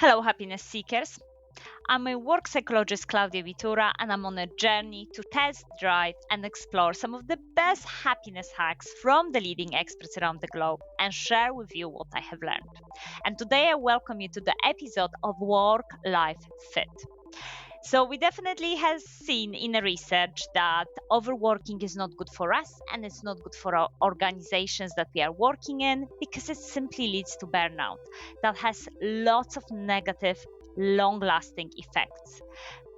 Hello, happiness seekers. I'm a work psychologist, Claudia Vitura, and I'm on a journey to test, drive, and explore some of the best happiness hacks from the leading experts around the globe and share with you what I have learned. And today I welcome you to the episode of Work Life Fit. So we definitely have seen in the research that overworking is not good for us and it's not good for our organizations that we are working in because it simply leads to burnout that has lots of negative long-lasting effects.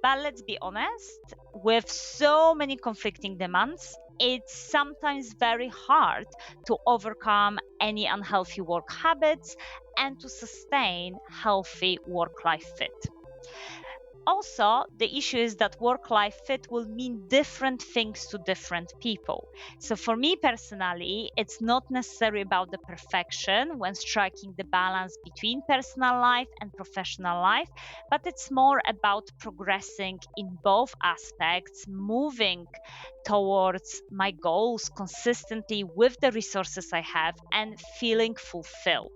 But let's be honest, with so many conflicting demands, it's sometimes very hard to overcome any unhealthy work habits and to sustain healthy work-life fit. Also, the issue is that work-life fit will mean different things to different people. So for me personally, it's not necessarily about the perfection when striking the balance between personal life and professional life, but it's more about progressing in both aspects, moving towards my goals consistently with the resources I have and feeling fulfilled.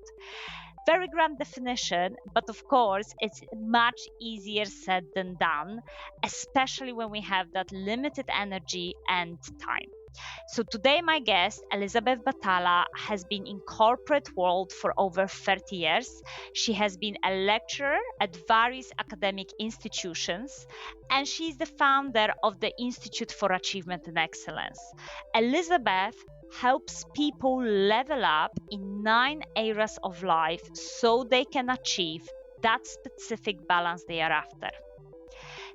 Very grand definition, but of course, it's much easier said than done, especially when we have that limited energy and time. So today my guest, Elizabeth Batalla, has been in corporate world for over 30 years. She has been a lecturer at various academic institutions, and she's the founder of the Institute for Achievement and Excellence. Elizabeth helps people level up in 9 areas of life so they can achieve that specific balance they are after.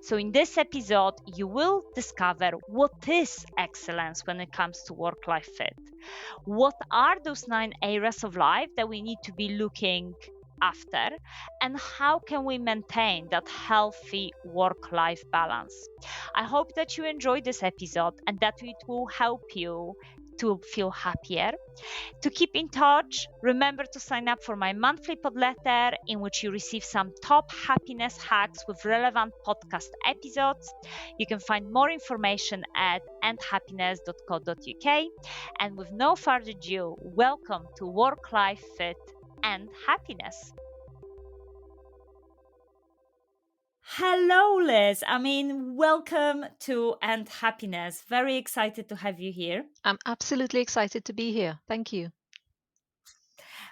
So in this episode, you will discover what is excellence when it comes to work-life fit. What are those 9 areas of life that we need to be looking after, and how can we maintain that healthy work-life balance? I hope that you enjoyed this episode and that it will help you to feel happier. To keep in touch, remember to sign up for my monthly pod letter in which you receive some top happiness hacks with relevant podcast episodes. You can find more information at endhappiness.co.uk. And with no further ado, welcome to Work Life Fit and Happiness. Hello, Liz. Welcome to End Happiness. Very excited to have you here. I'm absolutely excited to be here. Thank you.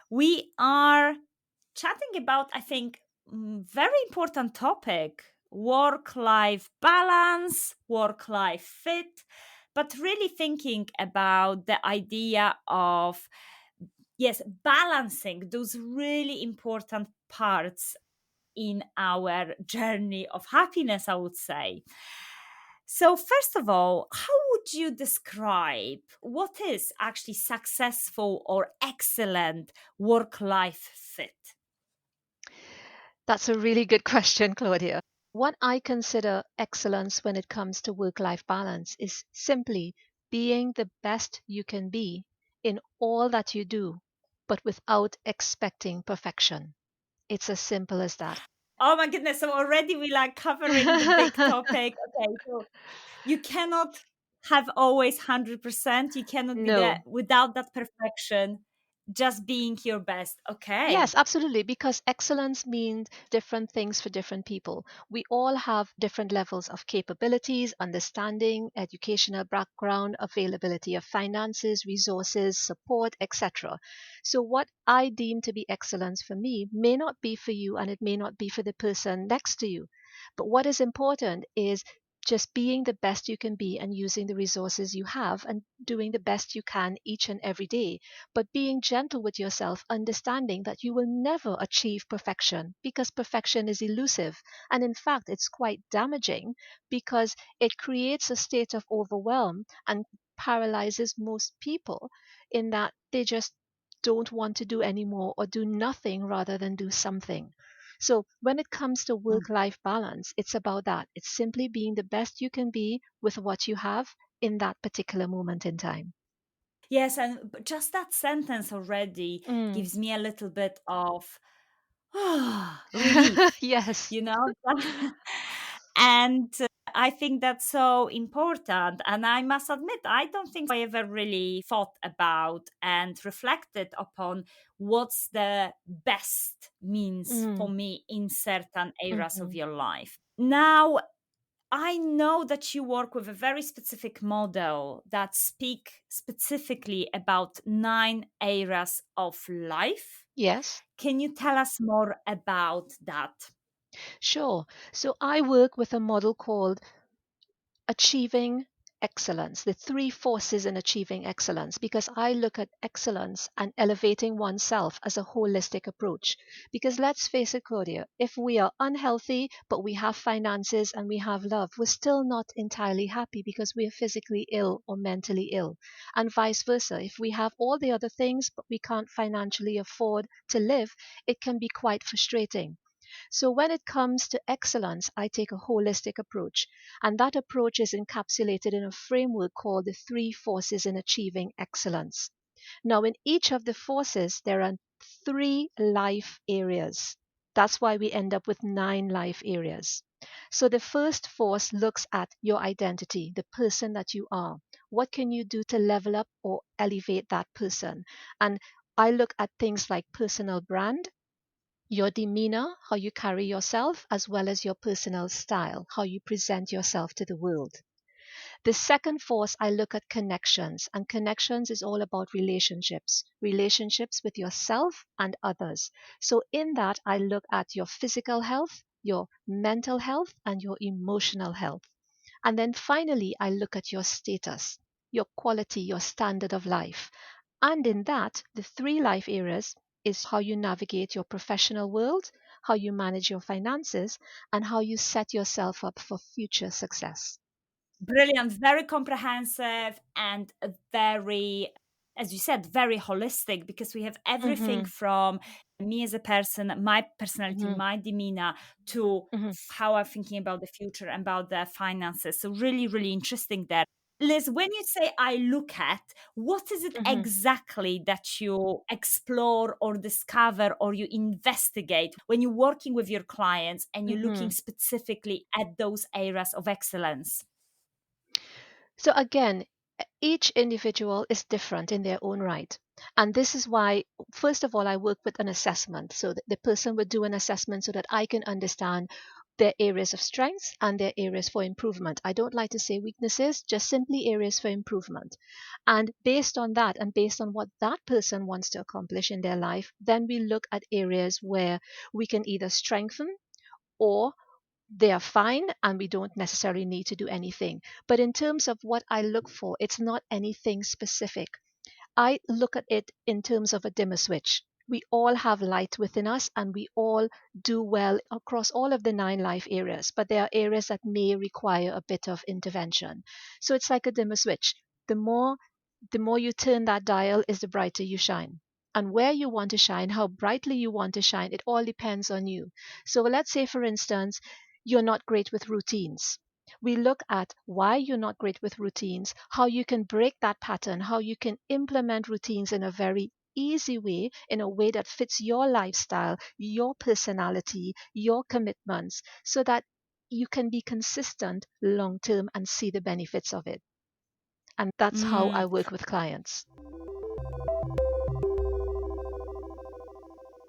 We are chatting about, I think, very important topic, work-life balance, work-life fit, but really thinking about the idea of, yes, balancing those really important parts in our journey of happiness, I would say. So first of all, how would you describe what is actually successful or excellent work-life fit? That's a really good question, Claudia. What I consider excellence when it comes to work-life balance is simply being the best you can be in all that you do, but without expecting perfection. It's as simple as that. Oh my goodness, so already we like covering the big topic. Okay, so you cannot have always 100%. You cannot be there No. without that perfection, just being your best. Okay. Yes, absolutely, because excellence means different things for different people. We all have different levels of capabilities, understanding, educational background, availability of finances, resources, support, etc. So, what I deem to be excellence for me may not be for you and it may not be for the person next to you. But what is important is just being the best you can be and using the resources you have and doing the best you can each and every day, but being gentle with yourself, understanding that you will never achieve perfection because perfection is elusive. And in fact, it's quite damaging because it creates a state of overwhelm and paralyzes most people in that they just don't want to do anymore or do nothing rather than do something. So when it comes to work-life balance, it's about that. It's simply being the best you can be with what you have in that particular moment in time. Yes, and just that sentence already gives me a little bit of relief, Yes. you know? And I think that's so important. And I must admit, I don't think I ever really thought about and reflected upon what's the best means for Mm. me in certain areas of Mhm. your life. Now, I know that you work with a very specific model that speak specifically about 9 areas of life. Yes. Can you tell us more about that? Sure. So I work with a model called achieving excellence, the three forces in achieving excellence, because I look at excellence and elevating oneself as a holistic approach. Because let's face it, Claudia, if we are unhealthy, but we have finances and we have love, we're still not entirely happy because we are physically ill or mentally ill. And vice versa. If we have all the other things, but we can't financially afford to live, it can be quite frustrating. So when it comes to excellence, I take a holistic approach, and that approach is encapsulated in a framework called the three forces in achieving excellence. Now, in each of the forces, there are three life areas. That's why we end up with 9 life areas. So the first force looks at your identity, the person that you are. What can you do to level up or elevate that person? And I look at things like personal brand, your demeanor, how you carry yourself, as well as your personal style, how you present yourself to the world. The second force, I look at connections, and connections is all about relationships, relationships with yourself and others. So, in that, I look at your physical health, your mental health, and your emotional health. And then finally, I look at your status, your quality, your standard of life. And in that, the three life areas is how you navigate your professional world, how you manage your finances, and how you set yourself up for future success. Brilliant, very comprehensive, and a very, as you said, very holistic, because we have everything Mm-hmm. from me as a person, my personality, Mm-hmm. my demeanor, to Mm-hmm. how I'm thinking about the future and about the finances. So, really, really interesting there. Liz, when you say I look at, what is it Mm-hmm. exactly that you explore or discover or you investigate when you're working with your clients and you're looking Mm-hmm. specifically at those areas of excellence? So again, each individual is different in their own right. And this is why, first of all, I work with an assessment. So that the person would do an assessment so that I can understand their areas of strengths and their areas for improvement. I don't like to say weaknesses, just simply areas for improvement. And based on that, and based on what that person wants to accomplish in their life, then we look at areas where we can either strengthen or they are fine and we don't necessarily need to do anything. But in terms of what I look for, it's not anything specific. I look at it in terms of a dimmer switch. We all have light within us and we all do well across all of the 9 life areas, but there are areas that may require a bit of intervention. So it's like a dimmer switch. The more the more you turn that dial is the brighter you shine. And where you want to shine, how brightly you want to shine, it all depends on you. So let's say, for instance, you're not great with routines. We look at why you're not great with routines, how you can break that pattern, how you can implement routines in a very easy way, in a way that fits your lifestyle, your personality, your commitments, so that you can be consistent long term and see the benefits of it. And that's how I Mm, work with clients.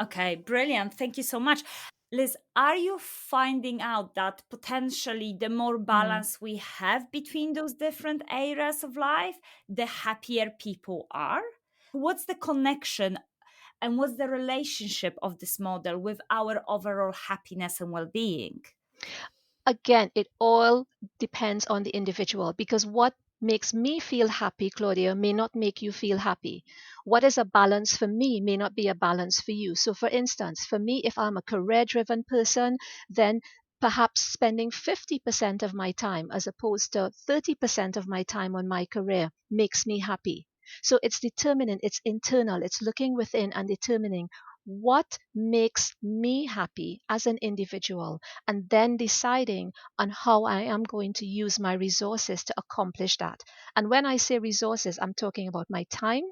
okay, brilliant. Thank you so much. Liz, are you finding out that potentially the more Mm. balance we have between those different areas of life, the happier people are? What's the connection and what's the relationship of this model with our overall happiness and well being? Again, it all depends on the individual because what makes me feel happy, Claudia, may not make you feel happy. What is a balance for me may not be a balance for you. So, for instance, for me, if I'm a career driven person, then perhaps spending 50% of my time as opposed to 30% of my time on my career makes me happy. So it's determining, it's internal, it's looking within and determining what makes me happy as an individual and then deciding on how I am going to use my resources to accomplish that. And when I say resources, I'm talking about my time,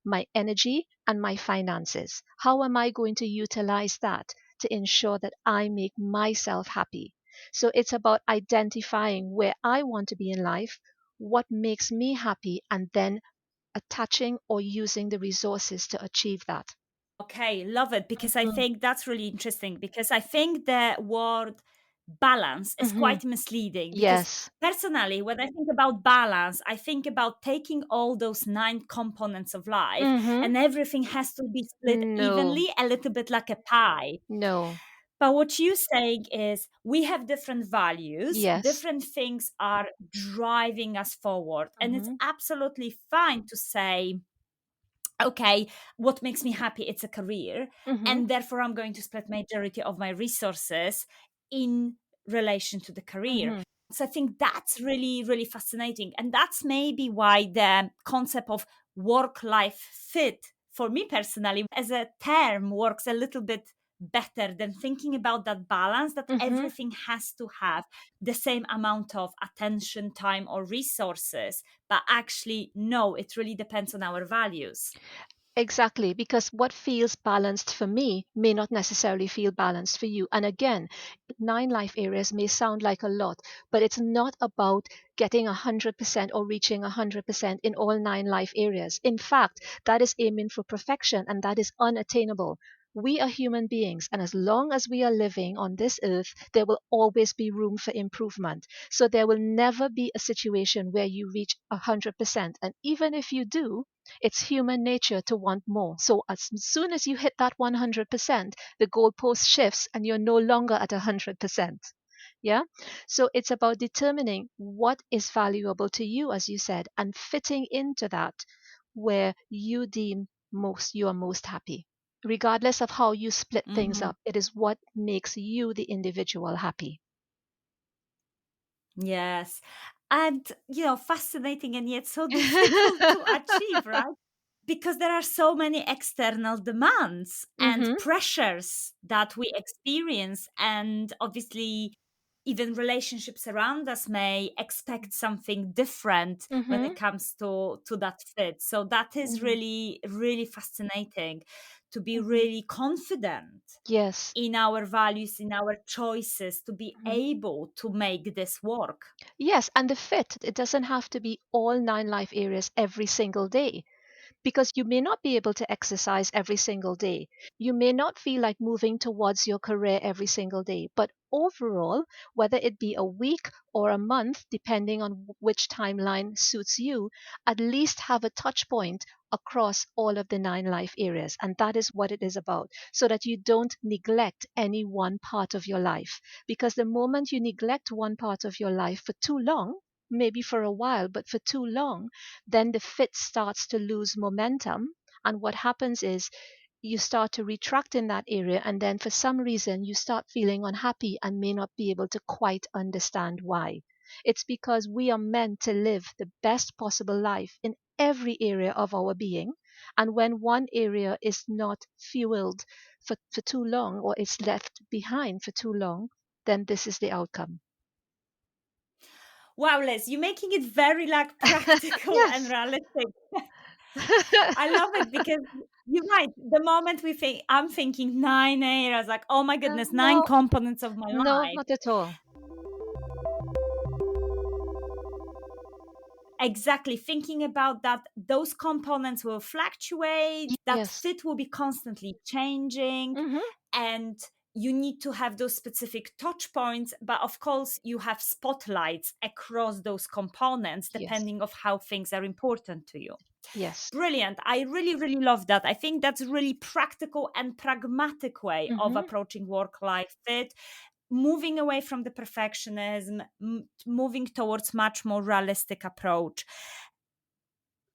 my energy, and my finances. How am I going to utilize that to ensure that I make myself happy? So it's about identifying where I want to be in life, what makes me happy, and then attaching or using the resources to achieve that. Okay, love it, because I Mhm. think that's really interesting, because I think the word balance is Mhm. quite misleading, because Yes. personally, when I think about balance, I think about taking all those nine components of life Mhm. and everything has to be split No. evenly, a little bit like a pie. No. But what you're saying is we have different values, Yes. different things are driving us forward. And it's Mhm. absolutely fine to say, okay, what makes me happy, it's a career, Mhm. and therefore I'm going to split majority of my resources in relation to the career. Mhm. So I think that's really, really fascinating, and that's maybe why the concept of work life fit for me personally as a term works a little bit better than thinking about that balance, that Mhm. everything has to have the same amount of attention, time, or resources. But actually, no, it really depends on our values. Exactly, because what feels balanced for me may not necessarily feel balanced for you. And again, 9 life areas may sound like a lot, but it's not about getting 100% or reaching 100% in all 9 life areas. In fact, that is aiming for perfection and that is unattainable. We are human beings, and as long as we are living on this earth, there will always be room for improvement. So there will never be a situation where you reach 100%. And even if you do, it's human nature to want more. So as soon as you hit that 100%, the goalpost shifts and you're no longer at 100%. Yeah. So it's about determining what is valuable to you, as you said, and fitting into that where you deem most you are most happy. Regardless of how you split things Mhm. up, it is what makes you, the individual, happy. Yes. And, fascinating and yet so difficult to achieve, right? Because there are so many external demands and Mm-hmm. pressures that we experience. And obviously, even relationships around us may expect something different when Mm-hmm. it comes to that fit. So that is Mm-hmm. really, really fascinating, to be Mm-hmm. really confident Yes. in our values, in our choices, to be Mm-hmm. able to make this work. Yes, and the fit, it doesn't have to be all 9 life areas every single day because you may not be able to exercise every single day. You may not feel like moving towards your career every single day. But overall, whether it be a week or a month, depending on which timeline suits you, at least have a touch point across all of the 9 life areas. And that is what it is about, so that you don't neglect any one part of your life. Because the moment you neglect one part of your life for too long, maybe for a while, but for too long, then the fit starts to lose momentum. And what happens is you start to retract in that area, and then for some reason, you start feeling unhappy and may not be able to quite understand why. It's because we are meant to live the best possible life in every area of our being. And when one area is not fueled for too long or is left behind for too long, then this is the outcome. Wow, Liz, you're making it very like practical and Yes. realistic. I love it, because you're right. The moment we think, I'm thinking 9 areas, like, oh my goodness, nine No, components of my no, life. not at all. Exactly. Thinking about that, those components will fluctuate, that Yes. fit will be constantly changing, Mm-hmm. and you need to have those specific touch points. But of course, you have spotlights across those components Yes. depending of how things are important to you. Yes. Brilliant. I really, really love that. I think that's a really practical and pragmatic way of Mm-hmm. approaching work life fit, moving away from the perfectionism, moving towards much more realistic approach.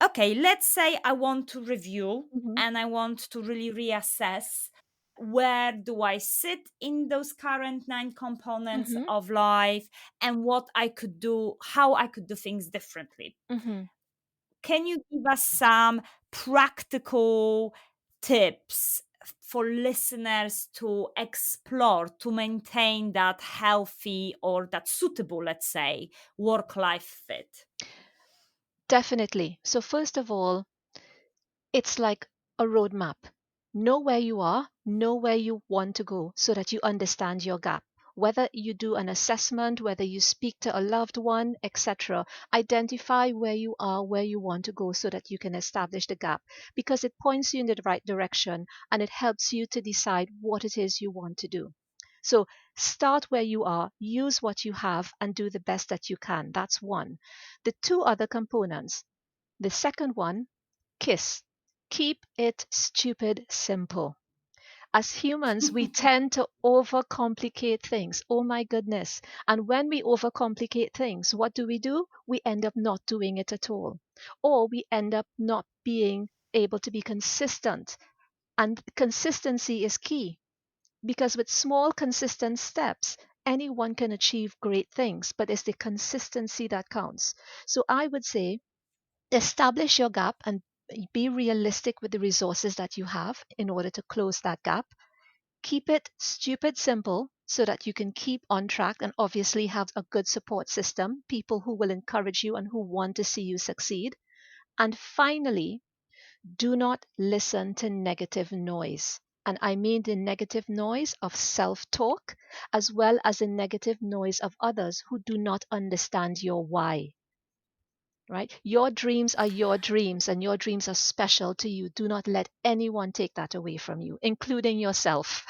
Okay, let's say I want to review Mm-hmm. and I want to really reassess, where do I sit in those current nine components Mm-hmm. of life, and what I could do, how I could do things differently. Mm-hmm. Can you give us some practical tips for listeners to explore, to maintain that healthy or that suitable, let's say, work life fit? Definitely. So, first of all, it's like a roadmap. Know where you are, know where you want to go so that you understand your gap. Whether you do an assessment, whether you speak to a loved one, etc., identify where you are, where you want to go so that you can establish the gap, because it points you in the right direction and it helps you to decide what it is you want to do. So start where you are, use what you have, and do the best that you can. That's one. The two other components. The second one, KISS. Keep it stupid simple. As humans, we tend to overcomplicate things. Oh my goodness. And when we overcomplicate things, what do? We end up not doing it at all. Or we end up not being able to be consistent. And consistency is key, because with small, consistent steps, anyone can achieve great things, but it's the consistency that counts. So I would say establish your gap and be realistic with the resources that you have in order to close that gap. Keep it stupid simple so that you can keep on track and obviously have a good support system, people who will encourage you and who want to see you succeed. And finally, do not listen to negative noise. And I mean the negative noise of self talk, as well as the negative noise of others who do not understand your why. Right? Your dreams are your dreams, and your dreams are special to you. Do not let anyone take that away from you, including yourself.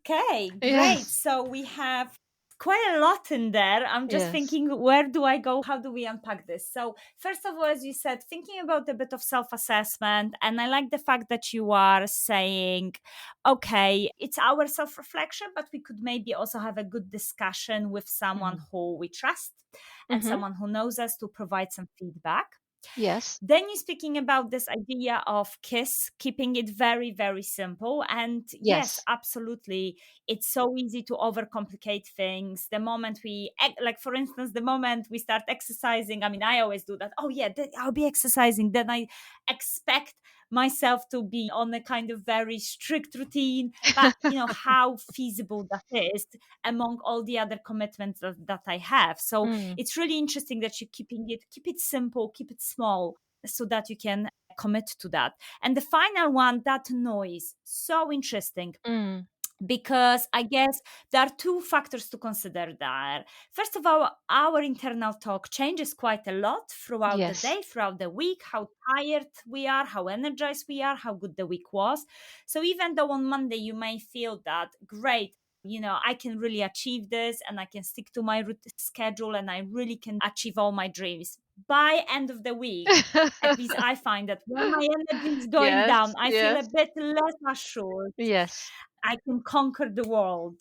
Okay, great. Yes. So we have quite a lot in there. I'm just Yes. thinking, where do I go? How do we unpack this? So, first of all, as you said, thinking about a bit of self assessment. And I like the fact that you are saying, okay, it's our self reflection, but we could maybe also have a good discussion with someone Mm-hmm. who we trust and Mm-hmm. someone who knows us to provide some feedback. Yes. Then you're speaking about this idea of KISS, keeping it very, very simple. And yes, Yes. absolutely. It's so easy to overcomplicate things. The moment like for instance, the moment we start exercising, I mean, I always do that. Oh, yeah, I'll be exercising. Then I expect myself to be on a kind of very strict routine. But, how feasible that is among all the other commitments that I have. So Mm, it's really interesting that you're keep it simple, keep it small so that you can commit to that. And the final one, that noise, so interesting mm, because I guess there are two factors to consider there. First of all, our internal talk changes quite a lot throughout the yes. day, throughout the week, how tired we are, how energized we are, how good the week was. So even though on Monday you may feel that great, I can really achieve this and I can stick to my schedule and I really can achieve all my dreams. By end of the week, at least I find that when my energy is going Yes. down, I feel a Yes. bit less assured. Yes. I can conquer the world.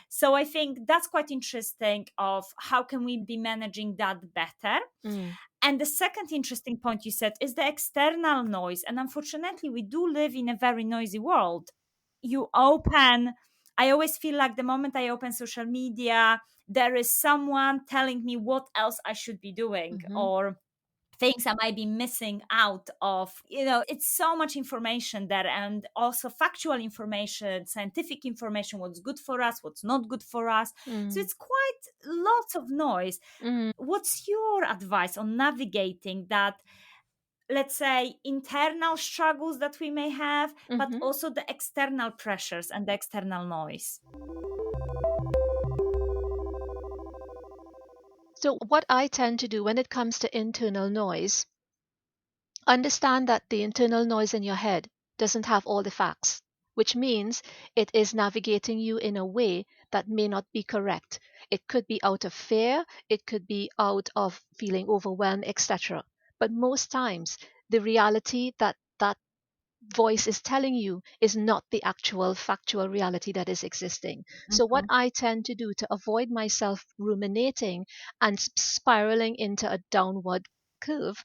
So I think that's quite interesting of how can we be managing that better. Mm, And the second interesting point you said is the external noise. And unfortunately, we do live in a very noisy world. I always feel like the moment I open social media, there is someone telling me what else I should be doing mm-hmm, or things I might be missing out of. It's so much information there and also factual information, scientific information, what's good for us, what's not good for us. So mm, it's quite lots of noise. mm, What's your advice on navigating that, let's say, internal struggles that we may have, but mm-hmm. also the external pressures and the external noise? So, what I tend to do when it comes to internal noise, understand that the internal noise in your head doesn't have all the facts, which means it is navigating you in a way that may not be correct. It could be out of fear, it could be out of feeling overwhelmed, etc. But most times, the reality that that voice is telling you is not the actual factual reality that is existing. So, what Mhm. I tend to do to avoid myself ruminating and spiraling into a downward curve,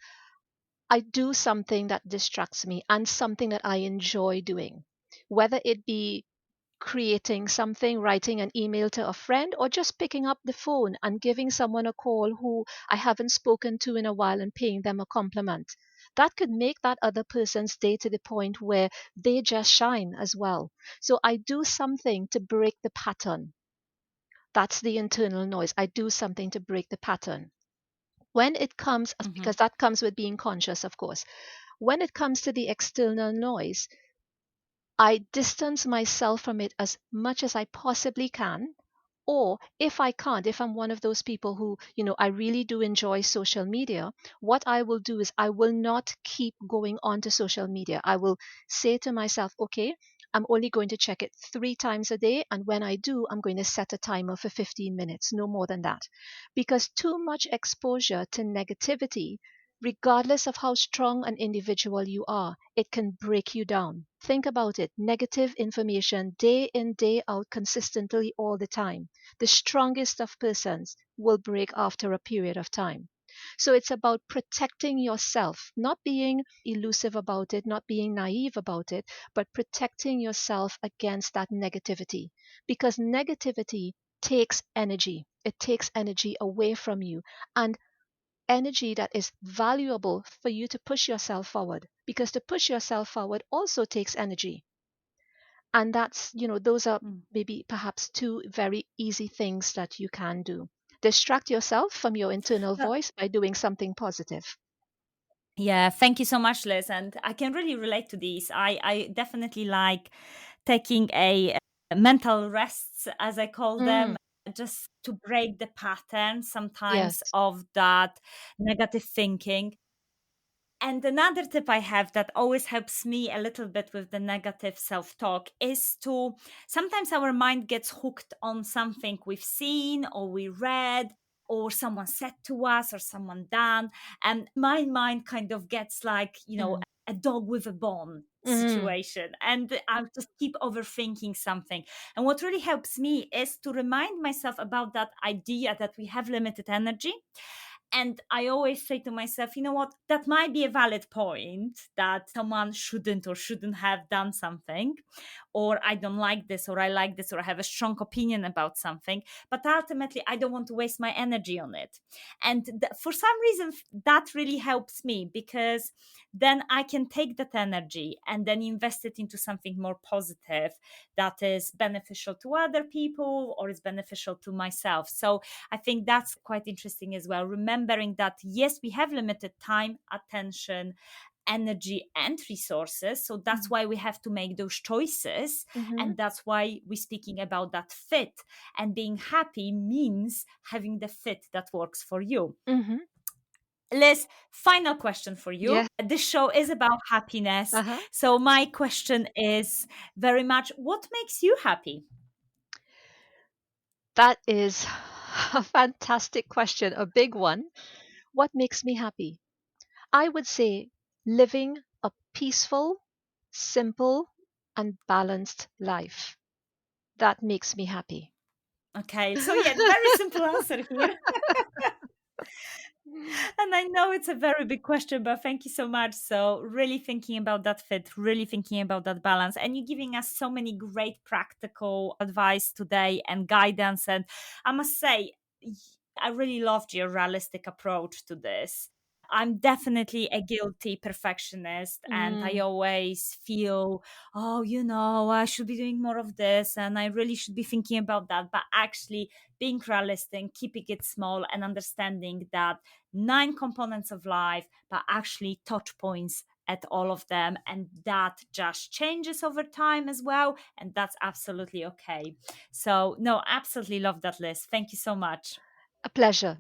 I do something that distracts me and something that I enjoy doing, whether it be creating something, writing an email to a friend, or just picking up the phone and giving someone a call who I haven't spoken to in a while and paying them a compliment. That could make that other person's day to the point where they just shine as well. So I do something to break the pattern. That's the internal noise. I do something to break the pattern. When it comes, because Mhm. that comes with being conscious, of course. When it comes to the external noise, I distance myself from it as much as I possibly can. Or if I can't, if I'm one of those people who, I really do enjoy social media, what I will do is I will not keep going on to social media. I will say to myself, okay, I'm only going to check it 3 times a day. And when I do, I'm going to set a timer for 15 minutes, no more than that. Because too much exposure to negativity, regardless of how strong an individual you are, it can break you down. Think about it. Negative information day in, day out, consistently all the time. The strongest of persons will break after a period of time. So it's about protecting yourself, not being elusive about it, not being naive about it, but protecting yourself against that negativity. Because negativity takes energy. It takes energy away from you. And energy that is valuable for you to push yourself forward, because to push yourself forward also takes energy. And those are Mm. maybe perhaps two very easy things that you can do. Distract yourself from your internal Uh, voice by doing something positive. Yeah, thank you so much, Liz. And I can really relate to these. I definitely like taking a mental rests, as I call Mm, them, just to break the pattern sometimes yes. of that negative thinking. And another tip I have that always helps me a little bit with the negative self talk is to sometimes our mind gets hooked on something we've seen or we read or someone said to us or someone done. And my mind kind of gets like, Mm, a dog with a bone mm, situation. And I just keep overthinking something. And what really helps me is to remind myself about that idea that we have limited energy, and I always say to myself, you know what, that might be a valid point that someone shouldn't have done something, or I don't like this, or I like this, or I have a strong opinion about something. But ultimately, I don't want to waste my energy on it. And for some reason, that really helps me because then I can take that energy and then invest it into something more positive that is beneficial to other people or is beneficial to myself. So I think that's quite interesting as well. Remembering that, yes, we have limited time, attention, energy, and resources. So that's mm, why we have to make those choices. mhm, And that's why we're speaking about that fit. And being happy means having the fit that works for you. mhm. Liz, final question for you. Yeah. This show is about happiness. Uh-huh. So, my question is very much, what makes you happy? That is a fantastic question, a big one. What makes me happy? I would say living a peaceful, simple, and balanced life. That makes me happy. Okay, so yeah, very simple answer here. And I know it's a very big question, but thank you so much. So, really thinking about that fit, really thinking about that balance. And you're giving us so many great practical advice today and guidance. And I must say, I really loved your realistic approach to this. I'm definitely a guilty perfectionist, and I Mm, always feel, oh, I should be doing more of this, and I really should be thinking about that. But actually, being realistic, keeping it small, and understanding that 9 components of life, but actually touch points at all of them. And that just changes over time as well. And that's absolutely okay. So, no, absolutely love that list. Thank you so much. a pleasure.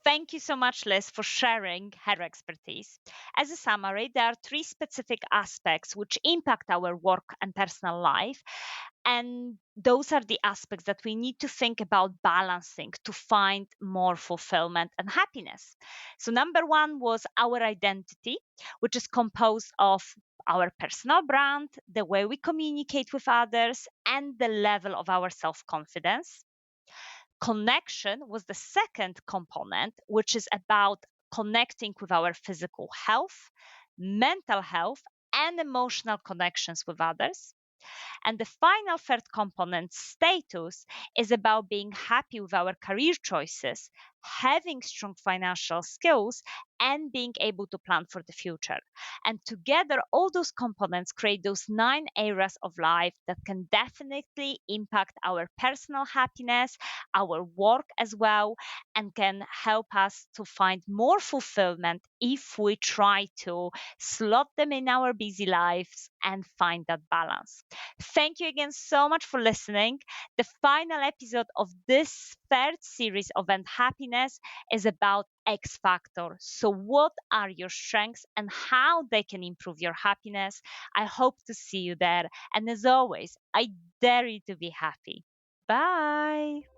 Thank you so much, Liz, for sharing her expertise. As a summary, there are 3 specific aspects which impact our work and personal life. And those are the aspects that we need to think about balancing to find more fulfillment and happiness. So, number one was our identity, which is composed of our personal brand, the way we communicate with others, and the level of our self confidence. Connection was the second component, which is about connecting with our physical health, mental health, and emotional connections with others. And the final third component, status, is about being happy with our career choices, having strong financial skills, and being able to plan for the future. And together, all those components create those 9 areas of life that can definitely impact our personal happiness, our work as well, and can help us to find more fulfillment if we try to slot them in our busy lives and find that balance. Thank you again so much for listening. The final episode of this third series of End Happiness is about X Factor. So, what are your strengths and how they can improve your happiness? I hope to see you there. And as always, I dare you to be happy. Bye.